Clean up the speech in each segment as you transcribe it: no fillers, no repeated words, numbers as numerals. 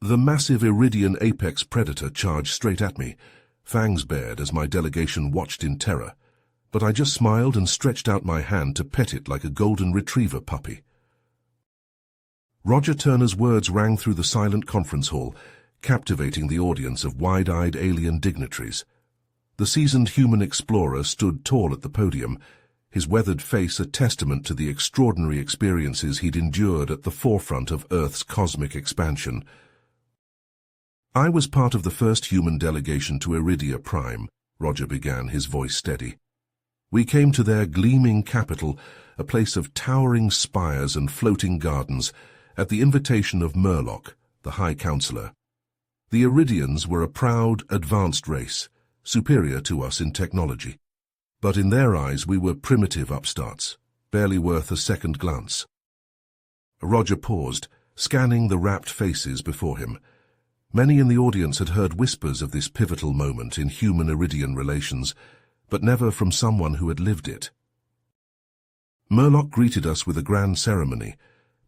The massive Iridian apex predator charged straight at me, fangs bared as my delegation watched in terror, but I just smiled and stretched out my hand to pet it like a golden retriever puppy. Roger Turner's words rang through the silent conference hall, captivating the audience of wide-eyed alien dignitaries. The seasoned human explorer stood tall at the podium, his weathered face a testament to the extraordinary experiences he'd endured at the forefront of Earth's cosmic expansion. "I was part of the first human delegation to Iridia Prime," Roger began, his voice steady. "We came to their gleaming capital, a place of towering spires and floating gardens, at the invitation of Murloc, the High Counselor. The Iridians were a proud, advanced race, superior to us in technology. But in their eyes we were primitive upstarts, barely worth a second glance." Roger paused, scanning the rapt faces before him. Many in the audience had heard whispers of this pivotal moment in human-Iridian relations, but never from someone who had lived it. Murloc greeted us with a grand ceremony,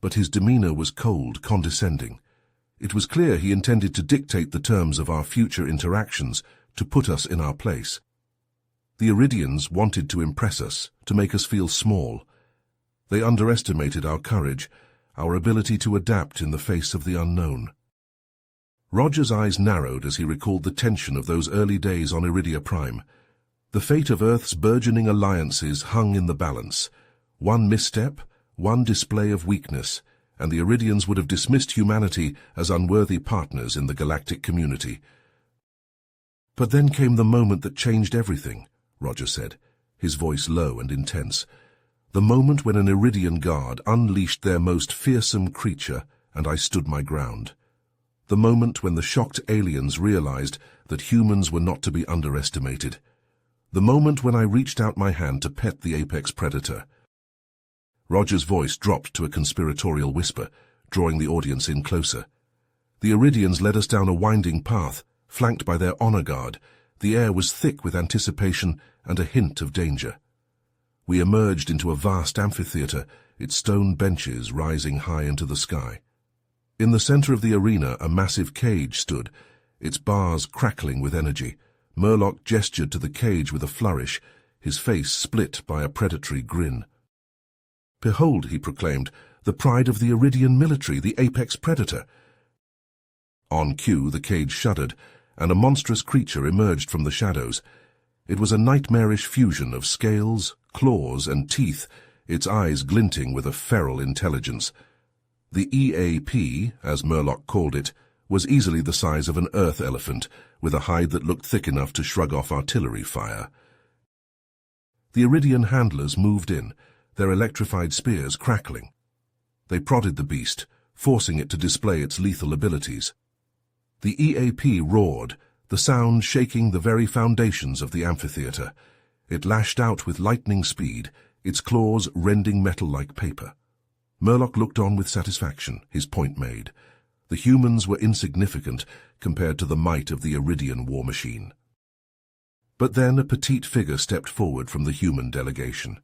but his demeanor was cold, condescending. It was clear he intended to dictate the terms of our future interactions, to put us in our place. The Iridians wanted to impress us, to make us feel small. They underestimated our courage, our ability to adapt in the face of the unknown. Roger's eyes narrowed as he recalled the tension of those early days on Iridia Prime. The fate of Earth's burgeoning alliances hung in the balance. One misstep, one display of weakness, and the Iridians would have dismissed humanity as unworthy partners in the galactic community. "But then came the moment that changed everything," Roger said, his voice low and intense. "The moment when an Iridian guard unleashed their most fearsome creature, and I stood my ground. The moment when the shocked aliens realized that humans were not to be underestimated. The moment when I reached out my hand to pet the apex predator." Roger's voice dropped to a conspiratorial whisper, drawing the audience in closer. "The Iridians led us down a winding path, flanked by their honor guard. The air was thick with anticipation and a hint of danger. We emerged into a vast amphitheater, its stone benches rising high into the sky. In the center of the arena, a massive cage stood, its bars crackling with energy. Murloc gestured to the cage with a flourish, his face split by a predatory grin. "Behold," he proclaimed, "the pride of the Iridian military, the apex predator." On cue, the cage shuddered, and a monstrous creature emerged from the shadows. It was a nightmarish fusion of scales, claws, and teeth, its eyes glinting with a feral intelligence. The EAP, as Murloc called it, was easily the size of an earth elephant, with a hide that looked thick enough to shrug off artillery fire. The Iridian handlers moved in, their electrified spears crackling. They prodded the beast, forcing it to display its lethal abilities. The EAP roared, the sound shaking the very foundations of the amphitheater. It lashed out with lightning speed, its claws rending metal like paper. Murloc looked on with satisfaction, his point made. The humans were insignificant compared to the might of the Iridian war machine. But then a petite figure stepped forward from the human delegation.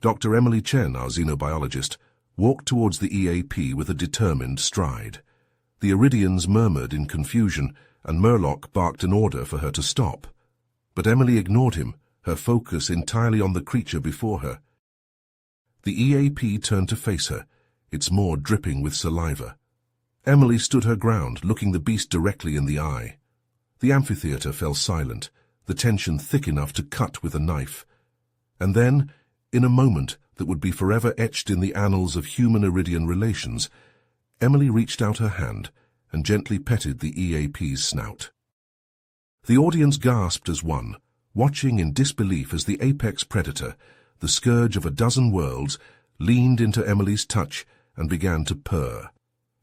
Dr. Emily Chen, our xenobiologist, walked towards the EAP with a determined stride. The Iridians murmured in confusion, and Murloc barked an order for her to stop. But Emily ignored him, her focus entirely on the creature before her. The EAP turned to face her, its maw dripping with saliva. Emily stood her ground, looking the beast directly in the eye. The amphitheater fell silent, the tension thick enough to cut with a knife. And then, in a moment that would be forever etched in the annals of human-Iridian relations, Emily reached out her hand and gently petted the EAP's snout. The audience gasped as one, watching in disbelief as the apex predator, the scourge of a dozen worlds, leaned into Emily's touch and began to purr.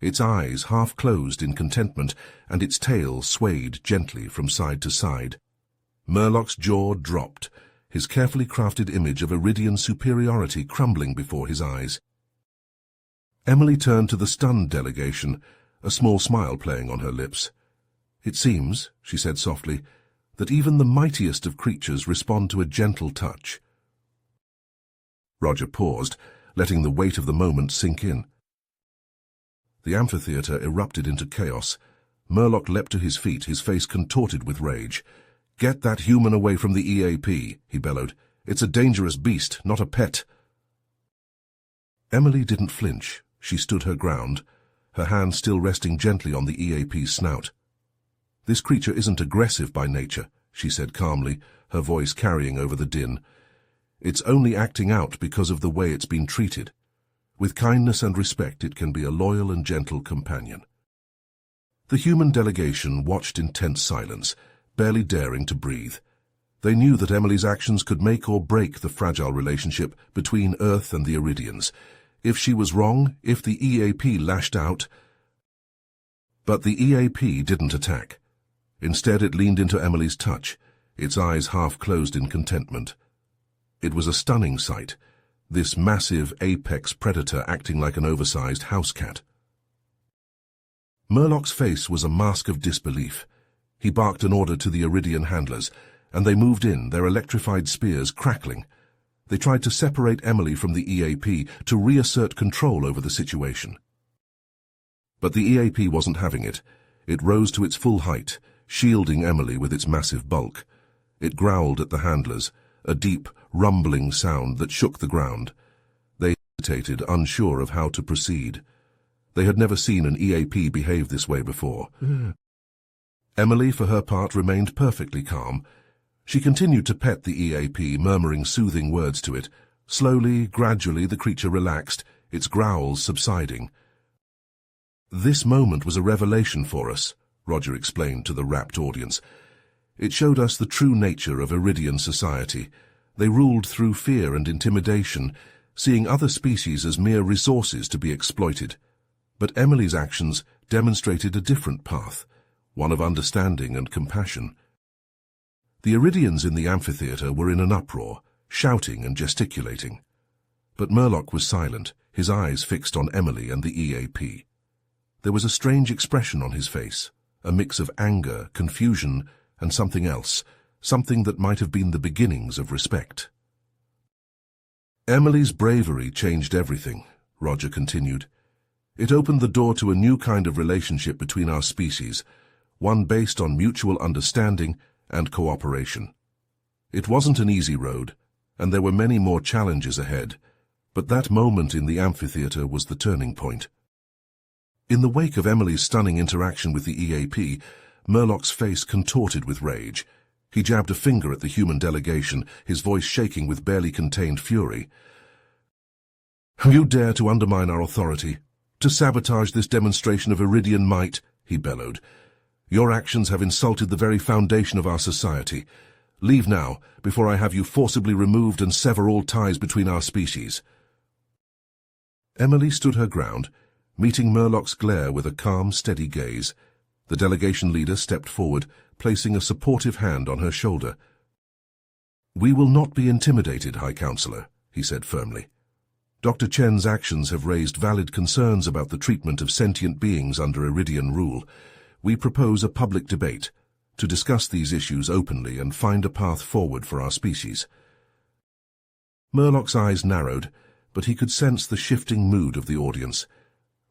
Its eyes half closed in contentment, and its tail swayed gently from side to side. Murloc's jaw dropped, his carefully crafted image of Iridian superiority crumbling before his eyes. Emily turned to the stunned delegation, a small smile playing on her lips. "It seems," she said softly, "that even the mightiest of creatures respond to a gentle touch." Roger paused, letting the weight of the moment sink in. The amphitheater erupted into chaos. Murloc leapt to his feet, his face contorted with rage. "Get that human away from the EAP," he bellowed. "It's a dangerous beast, not a pet." Emily didn't flinch. She stood her ground, her hand still resting gently on the EAP's snout. "This creature isn't aggressive by nature," she said calmly, her voice carrying over the din. "It's only acting out because of the way it's been treated. With kindness and respect, it can be a loyal and gentle companion." The human delegation watched in tense silence, barely daring to breathe. They knew that Emily's actions could make or break the fragile relationship between Earth and the Iridians. If she was wrong, if the EAP lashed out. But the EAP didn't attack. Instead, it leaned into Emily's touch, its eyes half closed in contentment. It was a stunning sight, this massive apex predator acting like an oversized house cat. Murloc's face was a mask of disbelief. He barked an order to the Iridian handlers, and they moved in, their electrified spears crackling. They tried to separate Emily from the EAP, to reassert control over the situation. But the EAP wasn't having it. It rose to its full height, shielding Emily with its massive bulk. It growled at the handlers, a deep, rumbling sound that shook the ground. They hesitated, unsure of how to proceed. They had never seen an EAP behave this way before. Emily, for her part, remained perfectly calm. She continued to pet the EAP, murmuring soothing words to it. Slowly, gradually, the creature relaxed, its growls subsiding. "This moment was a revelation for us," Roger explained to the rapt audience. "It showed us the true nature of Iridian society. They ruled through fear and intimidation, seeing other species as mere resources to be exploited. But Emily's actions demonstrated a different path, one of understanding and compassion." The Iridians in the amphitheater were in an uproar, shouting and gesticulating. But Murloc was silent, his eyes fixed on Emily and the EAP. There was a strange expression on his face, a mix of anger, confusion, and something else, something that might have been the beginnings of respect. "Emily's bravery changed everything," Roger continued. "It opened the door to a new kind of relationship between our species, one based on mutual understanding and cooperation. It wasn't an easy road, and there were many more challenges ahead, but that moment in the amphitheater was the turning point." In the wake of Emily's stunning interaction with the EAP, Murloc's face contorted with rage. He jabbed a finger at the human delegation, his voice shaking with barely contained fury. "You dare to undermine our authority, to sabotage this demonstration of Iridian might," he bellowed. "Your actions have insulted the very foundation of our society. Leave now, before I have you forcibly removed and sever all ties between our species." Emily stood her ground, meeting Murloc's glare with a calm, steady gaze. The delegation leader stepped forward, placing a supportive hand on her shoulder. "We will not be intimidated, High Counselor," he said firmly. "Dr. Chen's actions have raised valid concerns about the treatment of sentient beings under Iridian rule. We propose a public debate to discuss these issues openly and find a path forward for our species." Murloc's eyes narrowed, but he could sense the shifting mood of the audience.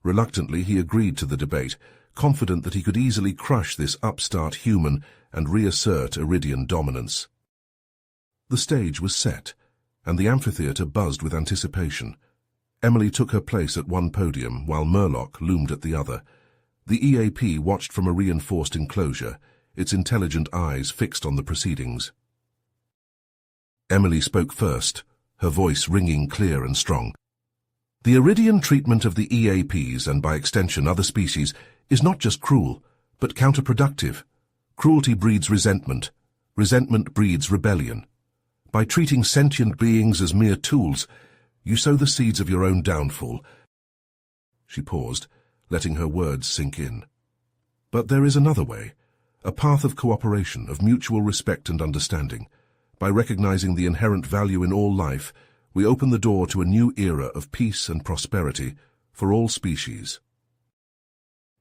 Reluctantly, he agreed to the debate, confident that he could easily crush this upstart human and reassert Iridian dominance. The stage was set, and the amphitheater buzzed with anticipation. Emily took her place at one podium, while Murloc loomed at the other. The EAP watched from a reinforced enclosure, its intelligent eyes fixed on the proceedings. Emily spoke first, her voice ringing clear and strong. "The Iridian treatment of the EAPs, and by extension other species, is not just cruel, but counterproductive. Cruelty breeds resentment. Resentment breeds rebellion. By treating sentient beings as mere tools, you sow the seeds of your own downfall." She paused, letting her words sink in. "But there is another way, a path of cooperation, of mutual respect and understanding. By recognizing the inherent value in all life, we open the door to a new era of peace and prosperity for all species."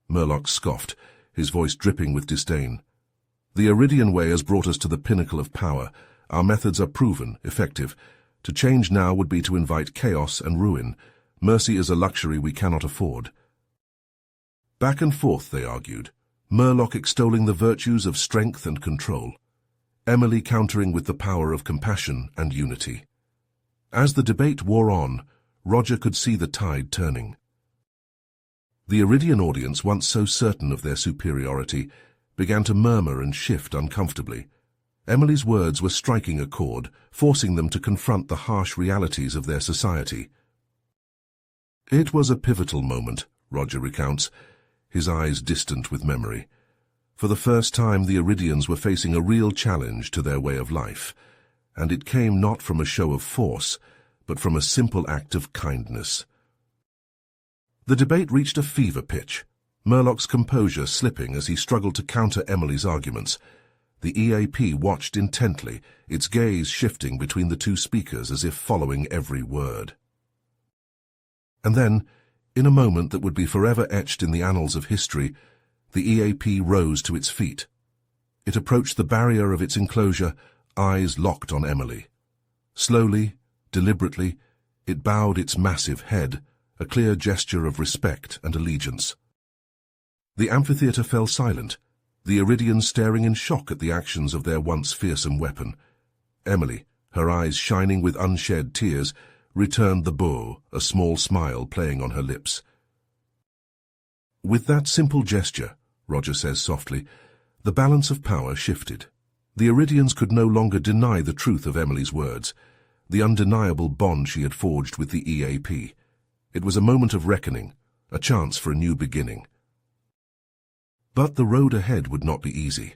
Murloc scoffed, his voice dripping with disdain. "The Iridian way has brought us to the pinnacle of power. Our methods are proven, effective. To change now would be to invite chaos and ruin. Mercy is a luxury we cannot afford." Back and forth they argued, Murloc extolling the virtues of strength and control, Emily countering with the power of compassion and unity. As the debate wore on, Roger could see the tide turning. The Iridian audience, once so certain of their superiority, began to murmur and shift uncomfortably. Emily's words were striking a chord, forcing them to confront the harsh realities of their society. It was a pivotal moment, Roger recounts, his eyes distant with memory. For the first time, the Iridians were facing a real challenge to their way of life, and it came not from a show of force, but from a simple act of kindness. The debate reached a fever pitch, Murloc's composure slipping as he struggled to counter Emily's arguments. The EAP watched intently, its gaze shifting between the two speakers as if following every word. And then, in a moment that would be forever etched in the annals of history, the EAP rose to its feet. It approached the barrier of its enclosure, eyes locked on Emily. Slowly, deliberately, it bowed its massive head, a clear gesture of respect and allegiance. The amphitheater fell silent, the Iridians staring in shock at the actions of their once fearsome weapon. Emily, her eyes shining with unshed tears, returned the bow, a small smile playing on her lips. With that simple gesture, Roger says softly, the balance of power shifted. The Iridians could no longer deny the truth of Emily's words, the undeniable bond she had forged with the EAP. It was a moment of reckoning, a chance for a new beginning. But the road ahead would not be easy.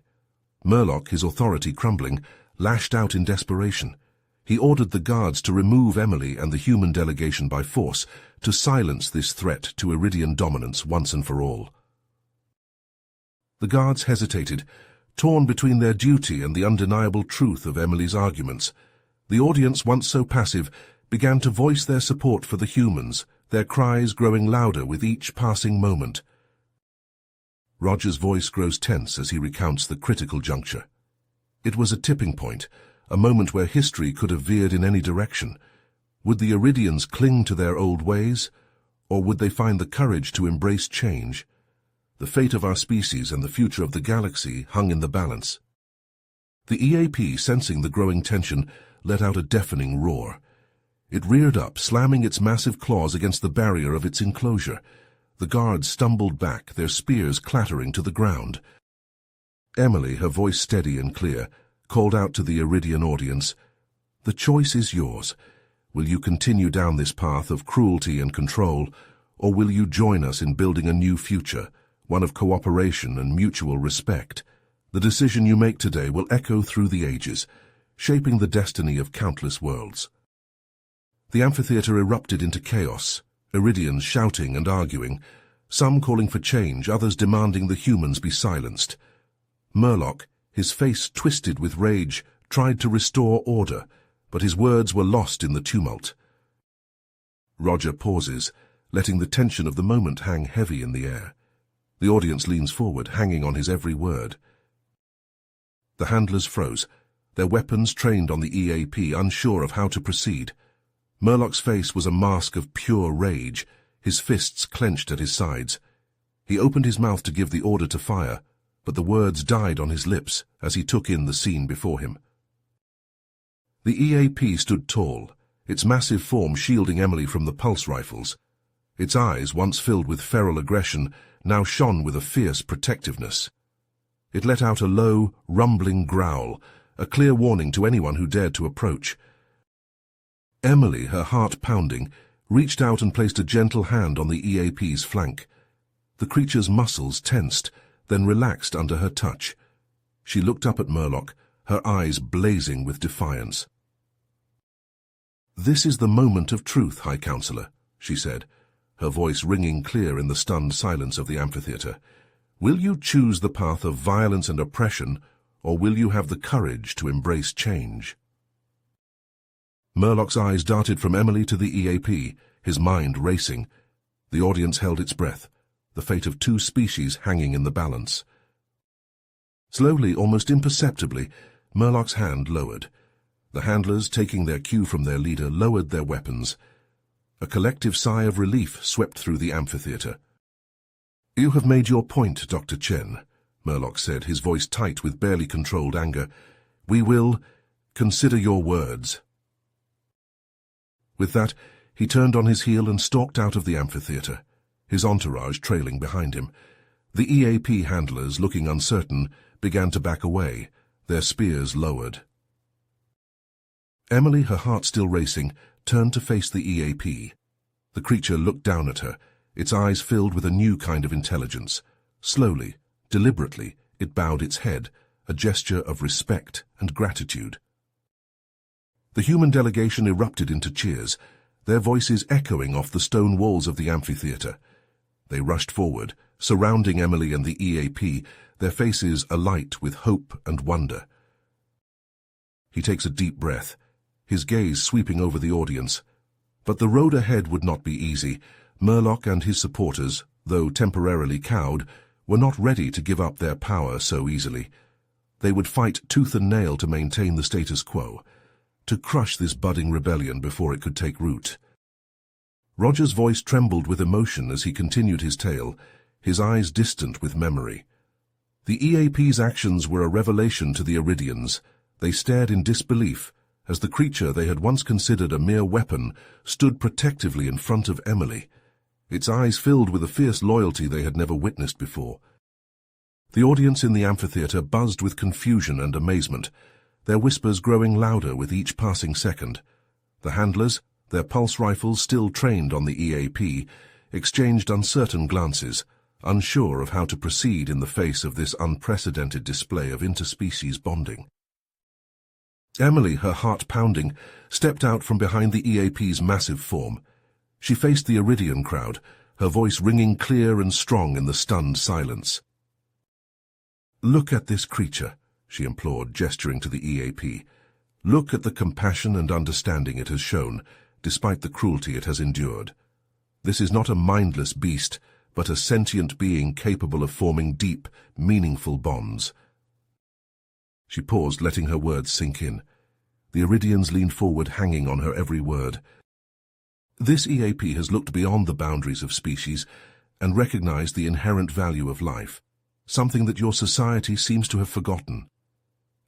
Murloc, his authority crumbling, lashed out in desperation. He ordered the guards to remove Emily and the human delegation by force, to silence this threat to Iridian dominance once and for all. The guards hesitated, torn between their duty and the undeniable truth of Emily's arguments. The audience, once so passive, began to voice their support for the humans, their cries growing louder with each passing moment. Roger's voice grows tense as he recounts the critical juncture. It was a tipping point, a moment where history could have veered in any direction. Would the Iridians cling to their old ways, or would they find the courage to embrace change? The fate of our species and the future of the galaxy hung in the balance. The EAP, sensing the growing tension, let out a deafening roar. It reared up, slamming its massive claws against the barrier of its enclosure. The guards stumbled back, their spears clattering to the ground. Emily, her voice steady and clear, called out to the Iridian audience, "The choice is yours. Will you continue down this path of cruelty and control, or will you join us in building a new future, one of cooperation and mutual respect? The decision you make today will echo through the ages, shaping the destiny of countless worlds." The amphitheater erupted into chaos, Iridians shouting and arguing, some calling for change, others demanding the humans be silenced. Murloc, his face twisted with rage, tried to restore order, but his words were lost in the tumult. Roger pauses, letting the tension of the moment hang heavy in the air. The audience leans forward, hanging on his every word. The handlers froze, their weapons trained on the EAP, unsure of how to proceed. Murloc's face was a mask of pure rage, his fists clenched at his sides. He opened his mouth to give the order to fire, but the words died on his lips as he took in the scene before him. The EAP stood tall, its massive form shielding Emily from the pulse rifles. Its eyes, once filled with feral aggression, now shone with a fierce protectiveness. It let out a low, rumbling growl, a clear warning to anyone who dared to approach. Emily, her heart pounding, reached out and placed a gentle hand on the EAP's flank. The creature's muscles tensed, then relaxed under her touch. She looked up at Murloc, her eyes blazing with defiance. "This is the moment of truth, High Counselor," she said, her voice ringing clear in the stunned silence of the amphitheater. "Will you choose the path of violence and oppression, or will you have the courage to embrace change?" Murloc's eyes darted from Emily to the EAP, his mind racing. The audience held its breath, the fate of two species hanging in the balance. Slowly, almost imperceptibly, Murloc's hand lowered. The handlers, taking their cue from their leader, lowered their weapons. A collective sigh of relief swept through the amphitheater. You have made your point, Dr. Chen, Murloc said, his voice tight with barely controlled anger. We will consider your words. With that, he turned on his heel and stalked out of the amphitheater, his entourage trailing behind him. The EAP handlers, looking uncertain, began to back away, their spears lowered. Emily, her heart still racing, turned to face the EAP. The creature looked down at her, its eyes filled with a new kind of intelligence. Slowly, deliberately, it bowed its head, a gesture of respect and gratitude. The human delegation erupted into cheers, their voices echoing off the stone walls of the amphitheater. They rushed forward, surrounding Emily and the EAP, their faces alight with hope and wonder. He takes a deep breath, his gaze sweeping over the audience. But the road ahead would not be easy. Murloc and his supporters, though temporarily cowed, were not ready to give up their power so easily. They would fight tooth and nail to maintain the status quo, to crush this budding rebellion before it could take root. Roger's voice trembled with emotion as he continued his tale, his eyes distant with memory. The EAP's actions were a revelation to the Iridians. They stared in disbelief as the creature they had once considered a mere weapon stood protectively in front of Emily, its eyes filled with a fierce loyalty they had never witnessed before. The audience in the amphitheater buzzed with confusion and amazement, their whispers growing louder with each passing second. The handlers, their pulse rifles still trained on the EAP, exchanged uncertain glances, unsure of how to proceed in the face of this unprecedented display of interspecies bonding. Emily, her heart pounding, stepped out from behind the EAP's massive form. She faced the Iridian crowd, her voice ringing clear and strong in the stunned silence. "Look at this creature," she implored, gesturing to the EAP. "Look at the compassion and understanding it has shown, despite the cruelty it has endured. This is not a mindless beast, but a sentient being capable of forming deep, meaningful bonds." She paused, letting her words sink in. The Iridians leaned forward, hanging on her every word. This EAP has looked beyond the boundaries of species and recognized the inherent value of life, something that your society seems to have forgotten.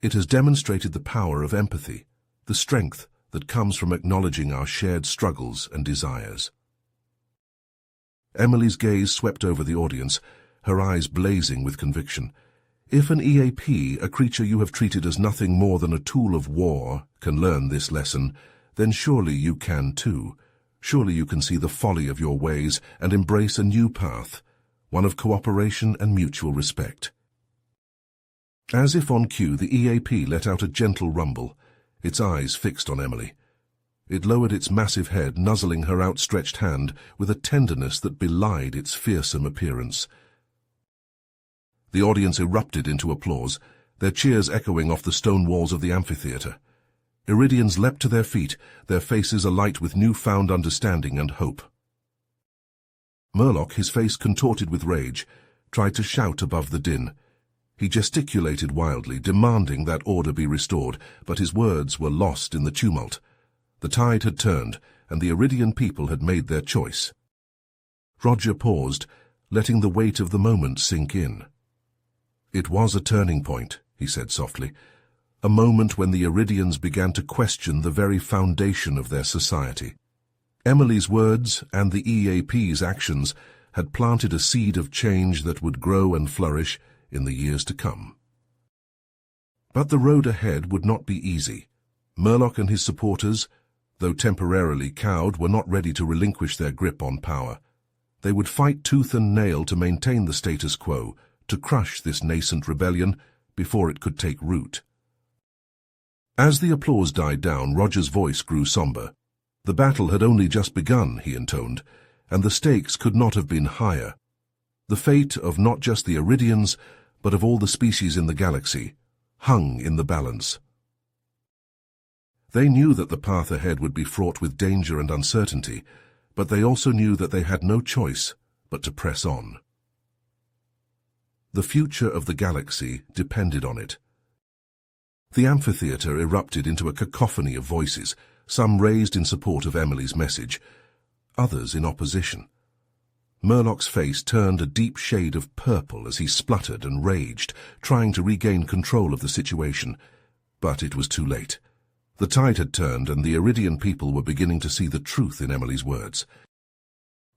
It has demonstrated the power of empathy, the strength that comes from acknowledging our shared struggles and desires. Emily's gaze swept over the audience, her eyes blazing with conviction. If an EAP, a creature you have treated as nothing more than a tool of war, can learn this lesson, then surely you can too. Surely you can see the folly of your ways and embrace a new path, one of cooperation and mutual respect. As if on cue, the EAP let out a gentle rumble, its eyes fixed on Emily. It lowered its massive head, nuzzling her outstretched hand with a tenderness that belied its fearsome appearance. The audience erupted into applause, their cheers echoing off the stone walls of the amphitheater. Iridians leapt to their feet, their faces alight with newfound understanding and hope. Murloc, his face contorted with rage, tried to shout above the din. He gesticulated wildly, demanding that order be restored, but his words were lost in the tumult. The tide had turned, and the Iridian people had made their choice. Roger paused, letting the weight of the moment sink in. "It was a turning point," he said softly, "a moment when the Iridians began to question the very foundation of their society." Emily's words and the EAP's actions had planted a seed of change that would grow and flourish in the years to come. But the road ahead would not be easy. Murloc and his supporters, though temporarily cowed, were not ready to relinquish their grip on power. They would fight tooth and nail to maintain the status quo, to crush this nascent rebellion before it could take root. As the applause died down, Roger's voice grew somber. The battle had only just begun, he intoned, and the stakes could not have been higher. The fate of not just the Iridians, but of all the species in the galaxy, hung in the balance. They knew that the path ahead would be fraught with danger and uncertainty, but they also knew that they had no choice but to press on. The future of the galaxy depended on it. The amphitheater erupted into a cacophony of voices, some raised in support of Emily's message, others in opposition. Murlock's face turned a deep shade of purple as he spluttered and raged, trying to regain control of the situation. But it was too late. The tide had turned, and the Iridian people were beginning to see the truth in Emily's words.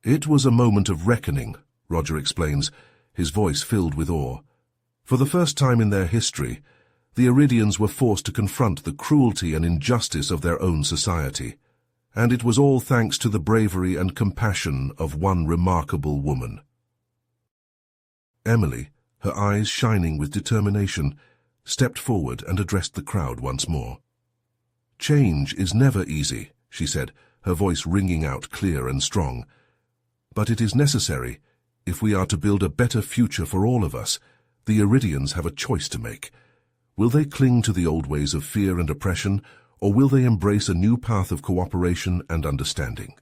"It was a moment of reckoning," Roger explains, his voice filled with awe. "For the first time in their history, the Iridians were forced to confront the cruelty and injustice of their own society. And it was all thanks to the bravery and compassion of one remarkable woman." Emily, her eyes shining with determination, stepped forward and addressed the crowd once more. "Change is never easy," she said, her voice ringing out clear and strong. "But it is necessary if we are to build a better future for all of us. The Iridians have a choice to make. Will they cling to the old ways of fear and oppression, or will they embrace a new path of cooperation and understanding?"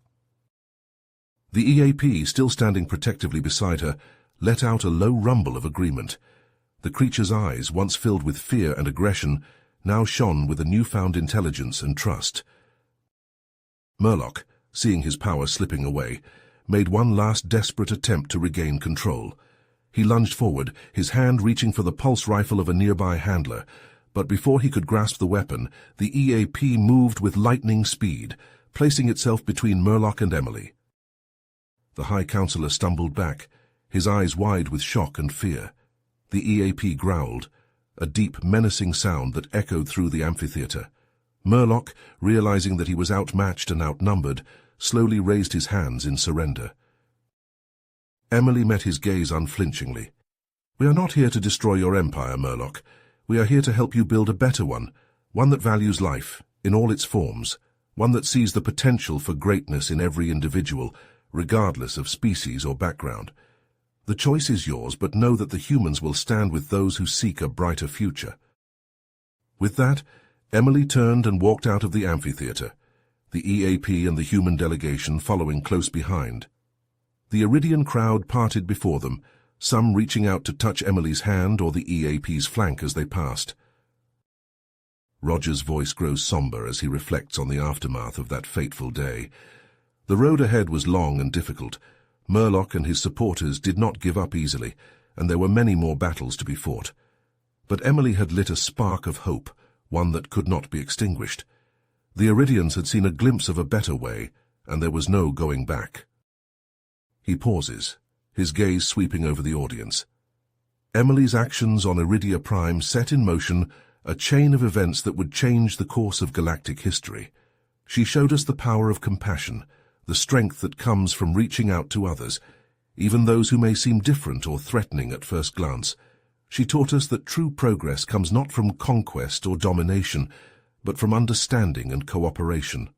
The EAP, still standing protectively beside her, let out a low rumble of agreement. The creature's eyes, once filled with fear and aggression, now shone with a newfound intelligence and trust. Murlock, seeing his power slipping away, made one last desperate attempt to regain control. He lunged forward, his hand reaching for the pulse rifle of a nearby handler, but before he could grasp the weapon, the EAP moved with lightning speed, placing itself between Murlock and Emily. The High Counselor stumbled back, his eyes wide with shock and fear. The EAP growled, a deep, menacing sound that echoed through the amphitheater. Murlock, realizing that he was outmatched and outnumbered, slowly raised his hands in surrender. Emily met his gaze unflinchingly. "We are not here to destroy your empire, Murlock. We are here to help you build a better one that values life in all its forms, one that sees the potential for greatness in every individual, regardless of species or background. The choice is yours, but know that the humans will stand with those who seek a brighter future." With that, Emily turned and walked out of the amphitheater, the EAP and the human delegation following close behind. The Iridian crowd parted before them, some reaching out to touch Emily's hand or the EAP's flank as they passed. Roger's voice grows somber as he reflects on the aftermath of that fateful day. The road ahead was long and difficult. Murlock and his supporters did not give up easily, and there were many more battles to be fought. But Emily had lit a spark of hope, one that could not be extinguished. The Iridians had seen a glimpse of a better way, and there was no going back. He pauses, his gaze sweeping over the audience. Emily's actions on Iridia Prime set in motion a chain of events that would change the course of galactic history. She showed us the power of compassion, the strength that comes from reaching out to others, even those who may seem different or threatening at first glance. She taught us that true progress comes not from conquest or domination, but from understanding and cooperation.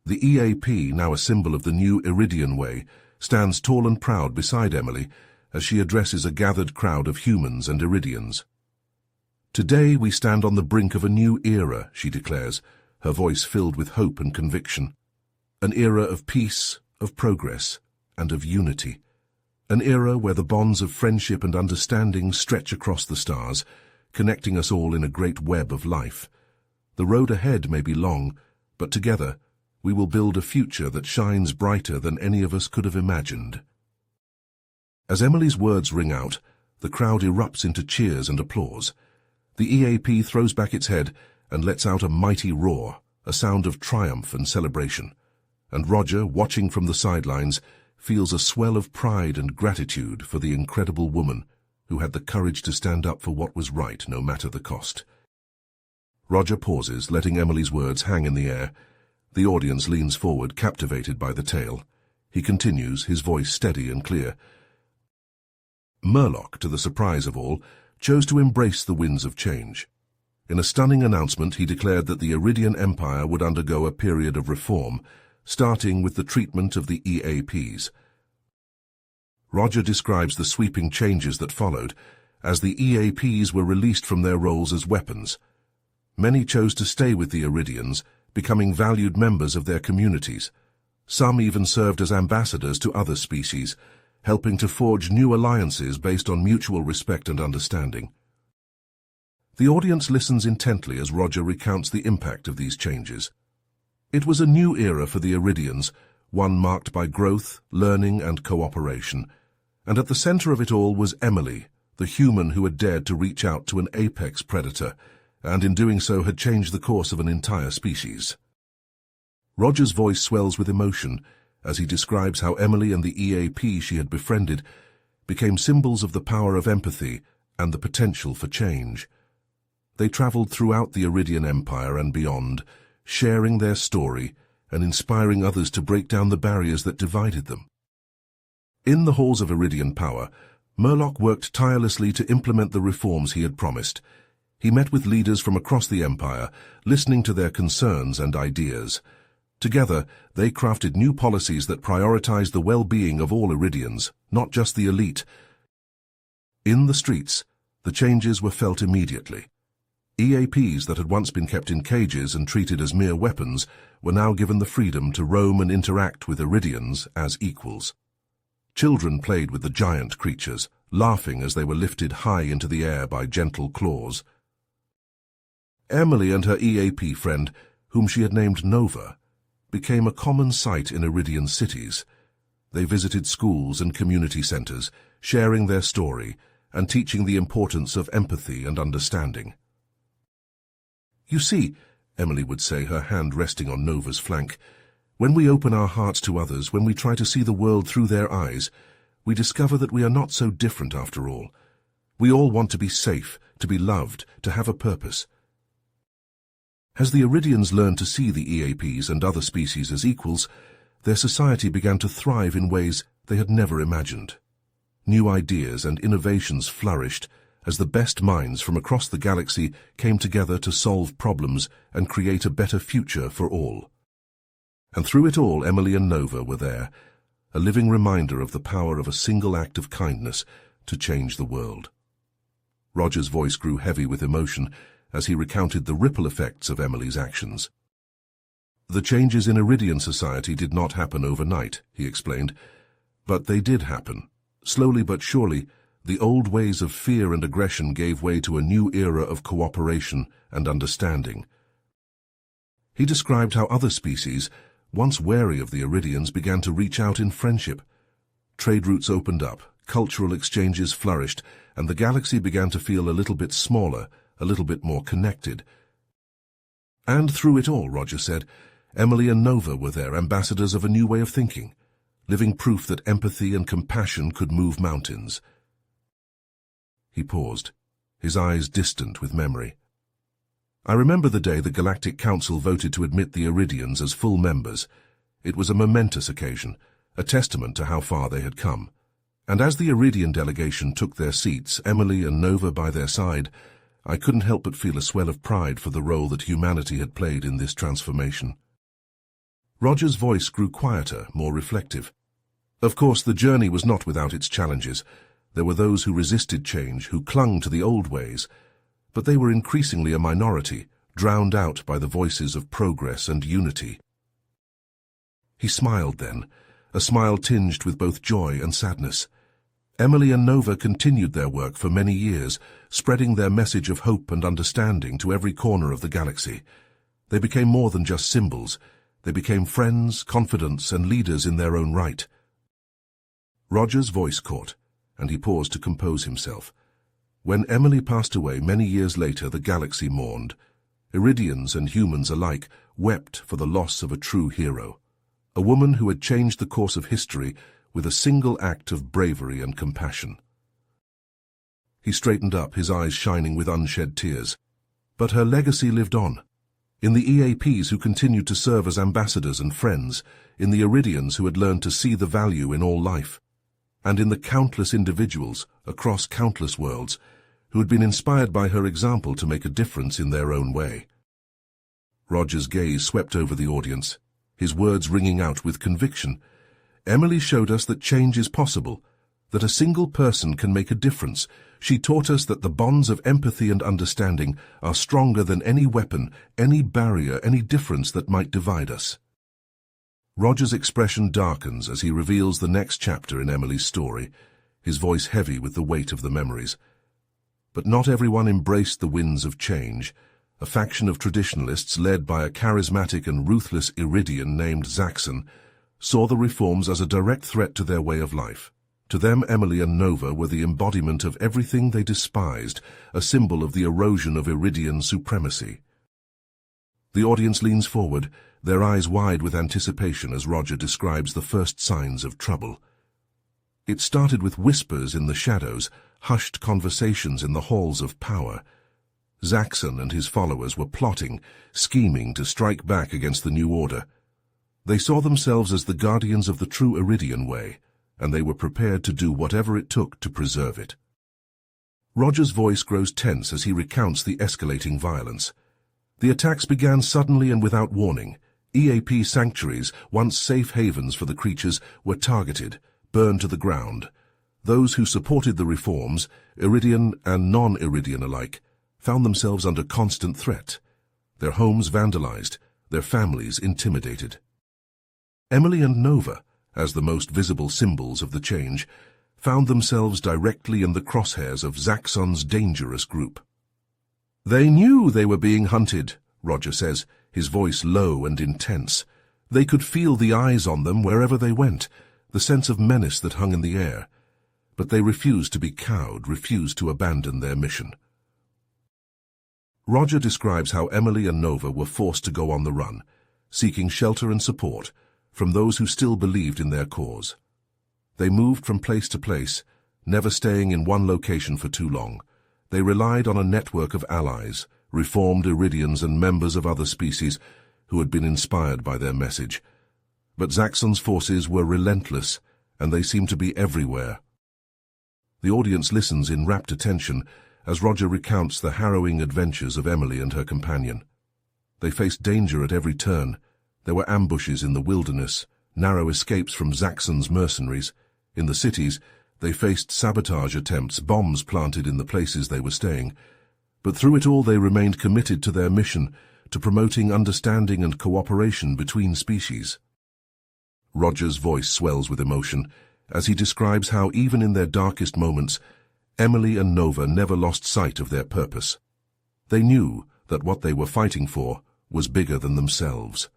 The EAP, now a symbol of the new Iridian way, stands tall and proud beside Emily as she addresses a gathered crowd of humans and Iridians. "Today we stand on the brink of a new era," she declares, her voice filled with hope and conviction. "An era of peace, of progress, and of unity. An era where the bonds of friendship and understanding stretch across the stars, connecting us all in a great web of life. The road ahead may be long, but together we will build a future that shines brighter than any of us could have imagined." As Emily's words ring out, the crowd erupts into cheers and applause. The EAP throws back its head and lets out a mighty roar, a sound of triumph and celebration. And Roger, watching from the sidelines, feels a swell of pride and gratitude for the incredible woman who had the courage to stand up for what was right no matter the cost. Roger pauses, letting Emily's words hang in the air. The audience leans forward, captivated by the tale. He continues, his voice steady and clear. Murlock, to the surprise of all, chose to embrace the winds of change. In a stunning announcement, he declared that the Iridian Empire would undergo a period of reform, starting with the treatment of the EAPs. Roger describes the sweeping changes that followed, as the EAPs were released from their roles as weapons. Many chose to stay with the Iridians, becoming valued members of their communities. Some even served as ambassadors to other species, helping to forge new alliances based on mutual respect and understanding. The audience listens intently as Roger recounts the impact of these changes. It was a new era for the Iridians, one marked by growth, learning, and cooperation. And at the center of it all was Emily, the human who had dared to reach out to an apex predator, and in doing so had changed the course of an entire species. Roger's voice swells with emotion as he describes how Emily and the EAP she had befriended became symbols of the power of empathy and the potential for change. They traveled throughout the Iridian Empire and beyond, sharing their story and inspiring others to break down the barriers that divided them. In the halls of Iridian power, Murloc worked tirelessly to implement the reforms he had promised. He met with leaders from across the Empire, listening to their concerns and ideas. Together, they crafted new policies that prioritized the well-being of all Iridians, not just the elite. In the streets, the changes were felt immediately. EAPs that had once been kept in cages and treated as mere weapons were now given the freedom to roam and interact with Iridians as equals. Children played with the giant creatures, laughing as they were lifted high into the air by gentle claws. Emily and her EAP friend, whom she had named Nova, became a common sight in Iridian cities. They visited schools and community centers, sharing their story and teaching the importance of empathy and understanding. "You see," Emily would say, her hand resting on Nova's flank, "when we open our hearts to others, when we try to see the world through their eyes, we discover that we are not so different after all. We all want to be safe, to be loved, to have a purpose." As the Iridians learned to see the EAPs and other species as equals, their society began to thrive in ways they had never imagined. New ideas and innovations flourished as the best minds from across the galaxy came together to solve problems and create a better future for all. And through it all, Emily and Nova were there, a living reminder of the power of a single act of kindness to change the world. Roger's voice grew heavy with emotion as he recounted the ripple effects of Emily's actions. "The changes in Iridian society did not happen overnight," he explained, "but they did happen. Slowly but surely, the old ways of fear and aggression gave way to a new era of cooperation and understanding." He described how other species, once wary of the Iridians, began to reach out in friendship. Trade routes opened up, cultural exchanges flourished, and the galaxy began to feel a little bit smaller, a little bit more connected. And through it all, Roger said, Emily and Nova were their ambassadors of a new way of thinking, living proof that empathy and compassion could move mountains. He paused, his eyes distant with memory. "I remember the day the Galactic Council voted to admit the Iridians as full members. It was a momentous occasion, a testament to how far they had come. And as the Iridian delegation took their seats, Emily and Nova by their side, I couldn't help but feel a swell of pride for the role that humanity had played in this transformation." Roger's voice grew quieter, more reflective. Of course, the journey was not without its challenges. There were those who resisted change, who clung to the old ways, but they were increasingly a minority, drowned out by the voices of progress and unity. He smiled then, a smile tinged with both joy and sadness. Emily and Nova continued their work for many years, spreading their message of hope and understanding to every corner of the galaxy. They became more than just symbols. They became friends, confidants, and leaders in their own right. Roger's voice caught, and he paused to compose himself. When Emily passed away many years later, the galaxy mourned. Iridians and humans alike wept for the loss of a true hero, a woman who had changed the course of history with a single act of bravery and compassion. He straightened up, his eyes shining with unshed tears. But her legacy lived on. In the EAPs who continued to serve as ambassadors and friends, in the Iridians who had learned to see the value in all life, and in the countless individuals across countless worlds who had been inspired by her example to make a difference in their own way. Roger's gaze swept over the audience, his words ringing out with conviction. Emily showed us that change is possible, that a single person can make a difference. She taught us that the bonds of empathy and understanding are stronger than any weapon, any barrier, any difference that might divide us. Roger's expression darkens as he reveals the next chapter in Emily's story, his voice heavy with the weight of the memories. But not everyone embraced the winds of change. A faction of traditionalists led by a charismatic and ruthless Iridian named Zaxxon saw the reforms as a direct threat to their way of life. To them, Emily and Nova were the embodiment of everything they despised, a symbol of the erosion of Iridian supremacy. The audience leans forward, their eyes wide with anticipation as Roger describes the first signs of trouble. It started with whispers in the shadows, hushed conversations in the halls of power. Zaxxon and his followers were plotting, scheming to strike back against the new order. They saw themselves as the guardians of the true Iridian way, and they were prepared to do whatever it took to preserve it. Roger's voice grows tense as he recounts the escalating violence. The attacks began suddenly and without warning. EAP sanctuaries, once safe havens for the creatures, were targeted, burned to the ground. Those who supported the reforms, Iridian and non-Iridian alike, found themselves under constant threat. Their homes vandalized, their families intimidated. Emily and Nova, as the most visible symbols of the change, found themselves directly in the crosshairs of Zaxxon's dangerous group. They knew they were being hunted, Roger says, his voice low and intense. They could feel the eyes on them wherever they went, the sense of menace that hung in the air. But they refused to be cowed, refused to abandon their mission. Roger describes how Emily and Nova were forced to go on the run, seeking shelter and support from those who still believed in their cause. They moved from place to place, never staying in one location for too long. They relied on a network of allies, reformed Iridians and members of other species who had been inspired by their message. But Zaxxon's forces were relentless, and they seemed to be everywhere. The audience listens in rapt attention as Roger recounts the harrowing adventures of Emily and her companion. They faced danger at every turn. There were ambushes in the wilderness, narrow escapes from Zaxxon's mercenaries. In the cities, they faced sabotage attempts, bombs planted in the places they were staying. But through it all they remained committed to their mission, to promoting understanding and cooperation between species. Roger's voice swells with emotion as he describes how even in their darkest moments, Emily and Nova never lost sight of their purpose. They knew that what they were fighting for was bigger than themselves.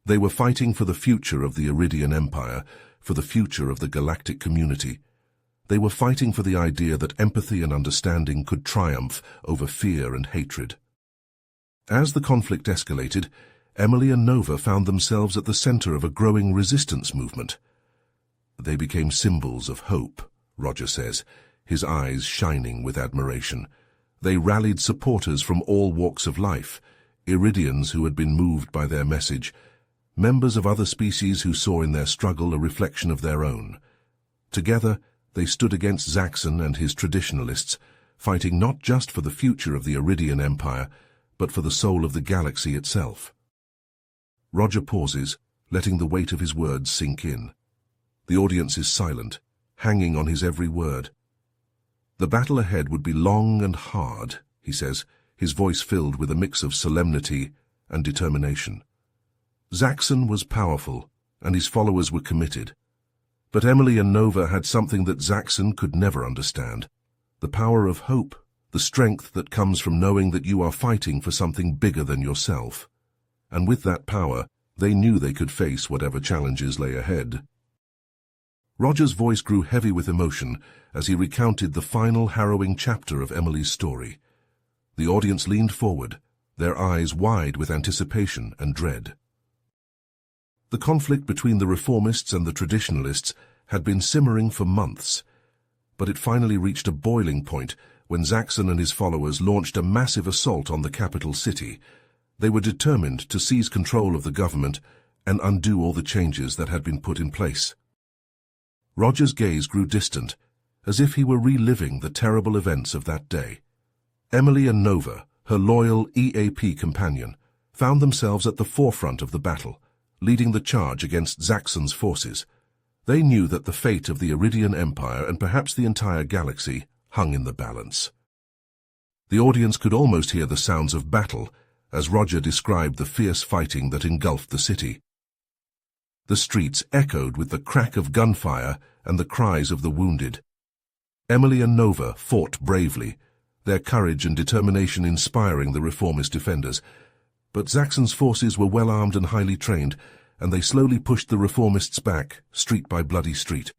They were fighting for the future of the Iridian Empire, for the future of the galactic community. They were fighting for the idea that empathy and understanding could triumph over fear and hatred. As the conflict escalated, Emily and Nova found themselves at the center of a growing resistance movement. They became symbols of hope, Roger says, his eyes shining with admiration. They rallied supporters from all walks of life, Iridians who had been moved by their message, members of other species who saw in their struggle a reflection of their own. Together, they stood against Zaxxon and his traditionalists, fighting not just for the future of the Iridian Empire, but for the soul of the galaxy itself. Roger pauses, letting the weight of his words sink in. The audience is silent, hanging on his every word. The battle ahead would be long and hard, he says, his voice filled with a mix of solemnity and determination. Zaxxon was powerful, and his followers were committed. But Emily and Nova had something that Zaxxon could never understand. The power of hope, the strength that comes from knowing that you are fighting for something bigger than yourself. And with that power, they knew they could face whatever challenges lay ahead. Roger's voice grew heavy with emotion as he recounted the final harrowing chapter of Emily's story. The audience leaned forward, their eyes wide with anticipation and dread. The conflict between the reformists and the traditionalists had been simmering for months, but it finally reached a boiling point when Zaxxon and his followers launched a massive assault on the capital city. They were determined to seize control of the government and undo all the changes that had been put in place. Roger's gaze grew distant, as if he were reliving the terrible events of that day. Emily and Nova, her loyal EAP companion, found themselves at the forefront of the battle, leading the charge against Zaxxon's forces. They knew that the fate of the Iridian Empire and perhaps the entire galaxy hung in the balance. The audience could almost hear the sounds of battle as Roger described the fierce fighting that engulfed the city. The streets echoed with the crack of gunfire and the cries of the wounded. Emily and Nova fought bravely, their courage and determination inspiring the reformist defenders. But Zaxxon's forces were well armed and highly trained, and they slowly pushed the reformists back, street by bloody street.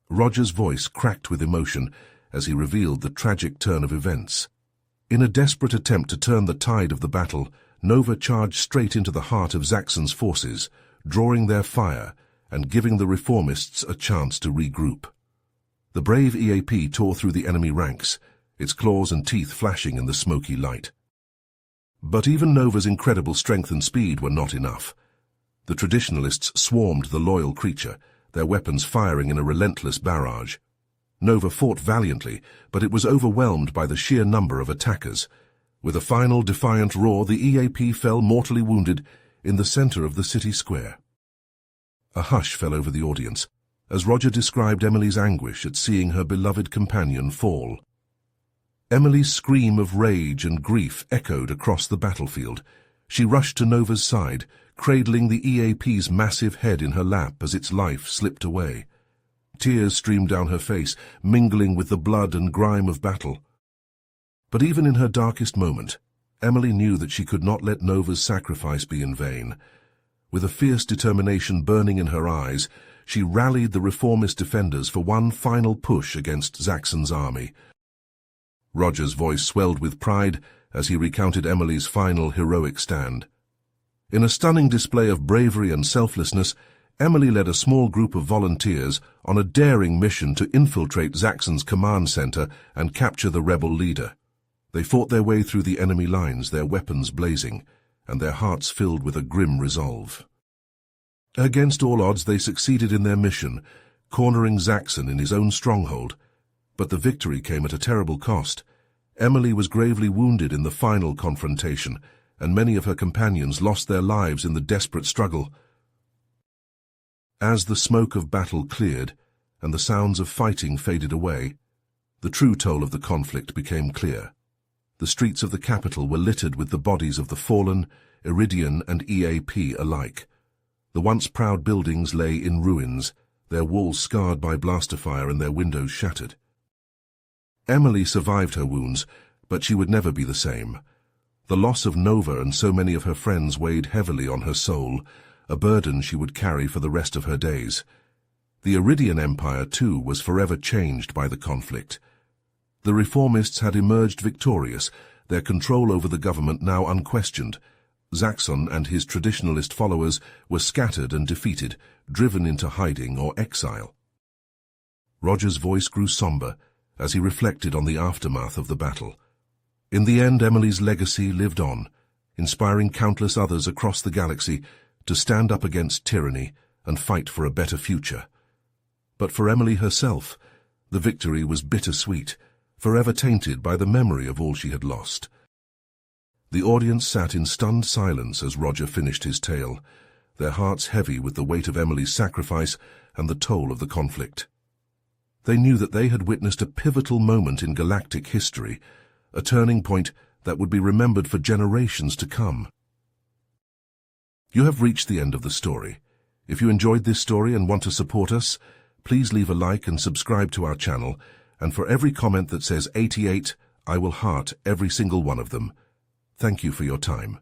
Roger's voice cracked with emotion as he revealed the tragic turn of events. In a desperate attempt to turn the tide of the battle, Nova charged straight into the heart of Zaxxon's forces, drawing their fire and giving the reformists a chance to regroup. The brave EAP tore through the enemy ranks, its claws and teeth flashing in the smoky light. But even Nova's incredible strength and speed were not enough. The traditionalists swarmed the loyal creature, their weapons firing in a relentless barrage. Nova fought valiantly, but it was overwhelmed by the sheer number of attackers. With a final defiant roar, the EAP fell mortally wounded in the center of the city square. A hush fell over the audience as Roger described Emily's anguish at seeing her beloved companion fall. Emily's scream of rage and grief echoed across the battlefield. She rushed to Nova's side, cradling the EAP's massive head in her lap as its life slipped away. Tears streamed down her face, mingling with the blood and grime of battle. But even in her darkest moment, Emily knew that she could not let Nova's sacrifice be in vain. With a fierce determination burning in her eyes, she rallied the reformist defenders for one final push against Zaxxon's army. Roger's voice swelled with pride as he recounted Emily's final heroic stand. In a stunning display of bravery and selflessness, Emily led a small group of volunteers on a daring mission to infiltrate Zaxxon's command center and capture the rebel leader. They fought their way through the enemy lines, their weapons blazing, and their hearts filled with a grim resolve. Against all odds, they succeeded in their mission, cornering Zaxxon in his own stronghold. But the victory came at a terrible cost. Emily was gravely wounded in the final confrontation, and many of her companions lost their lives in the desperate struggle. As the smoke of battle cleared and the sounds of fighting faded away, the true toll of the conflict became clear. The streets of the capital were littered with the bodies of the fallen, Iridian and EAP alike. The once proud buildings lay in ruins, their walls scarred by blaster fire and their windows shattered. Emily survived her wounds, but she would never be the same. The loss of Nova and so many of her friends weighed heavily on her soul, a burden she would carry for the rest of her days. The Iridian Empire, too, was forever changed by the conflict. The reformists had emerged victorious, their control over the government now unquestioned. Zaxxon and his traditionalist followers were scattered and defeated, driven into hiding or exile. Roger's voice grew somber as he reflected on the aftermath of the battle. In the end, Emily's legacy lived on, inspiring countless others across the galaxy to stand up against tyranny and fight for a better future. But for Emily herself, the victory was bittersweet, forever tainted by the memory of all she had lost. The audience sat in stunned silence as Roger finished his tale, their hearts heavy with the weight of Emily's sacrifice and the toll of the conflict. They knew that they had witnessed a pivotal moment in galactic history, a turning point that would be remembered for generations to come. You have reached the end of the story. If you enjoyed this story and want to support us, please leave a like and subscribe to our channel, and for every comment that says 88, I will heart every single one of them. Thank you for your time.